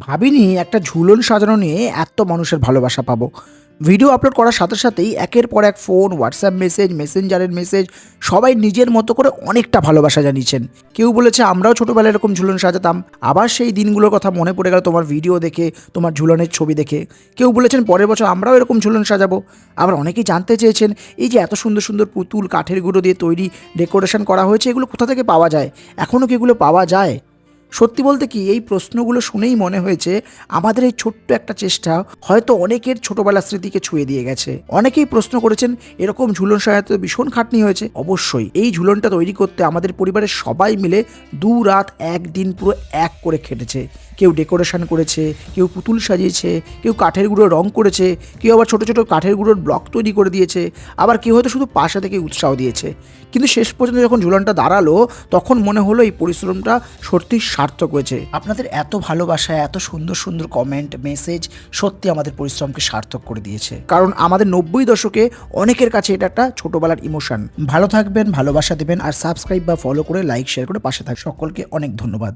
ভাবিনি একটা ঝুলন সাজানো নিয়ে এত মানুষের ভালোবাসা পাবো। ভিডিও আপলোড করার সাথে সাথেই একের পর এক ফোন, হোয়াটসঅ্যাপ মেসেজ, মেসেঞ্জারের মেসেজ, সবাই নিজের মতো করে অনেকটা ভালোবাসা জানিয়েছেন। কেউ বলেছে আমরাও ছোটোবেলায় এরকম ঝুলন সাজাতাম, আবার সেই দিনগুলোর কথা মনে পড়ে গেল তোমার ভিডিও দেখে, তোমার ঝুলনের ছবি দেখে। কেউ বলেছেন পরের বছর আমরাও এরকম ঝুলন সাজাবো। আবার অনেকেই জানতে চেয়েছেন এই যে এত সুন্দর সুন্দর পুতুল কাঠের গুঁড়ো দিয়ে তৈরি ডেকোরেশন করা হয়েছে, এগুলো কোথা থেকে পাওয়া যায়, এখনও কি এগুলো পাওয়া যায়? সত্যি বলতে কি এই প্রশ্নগুলো শুনেই মনে হয়েছে আমাদের এই ছোট্ট একটা চেষ্টা হয়তো অনেকের ছোটবেলার স্মৃতিকে ছুঁয়ে দিয়ে গেছে। অনেকেই প্রশ্ন করেছেন এরকম ঝুলন সাজাতে ভীষণ খাটনি হয়েছে। অবশ্যই এই ঝুলনটা তৈরি করতে আমাদের পরিবারের সবাই মিলে 2 রাত 1 দিন পুরো এক করে খেটেছে। কেউ ডেকোরেশন করেছে, কেউ পুতুল সাজিয়েছে, কেউ কাঠের গুঁড়ো রং করেছে, কেউ আবার ছোটো ছোটো কাঠের গুঁড়োর ব্লক তৈরি করে দিয়েছে, আবার কেউ হয়তো শুধু পাশে থেকে উৎসাহ দিয়েছে। কিন্তু শেষ পর্যন্ত যখন ঝুলনটা দাঁড়ালো তখন মনে হলো এই পরিশ্রমটা সত্যি সার্থক হয়েছে। আপনাদের এত ভালোবাসা, এত সুন্দর সুন্দর কমেন্ট, মেসেজ সত্যি আমাদের পরিশ্রমকে সার্থক করে দিয়েছে। কারণ আমাদের 90 দশকে অনেকের কাছে এটা একটা ছোটবেলার ইমোশন। ভালো থাকবেন, ভালোবাসা দেবেন, আর সাবস্ক্রাইব বা ফলো করে লাইক শেয়ার করে পাশে থাকবেন। সকলকে অনেক ধন্যবাদ।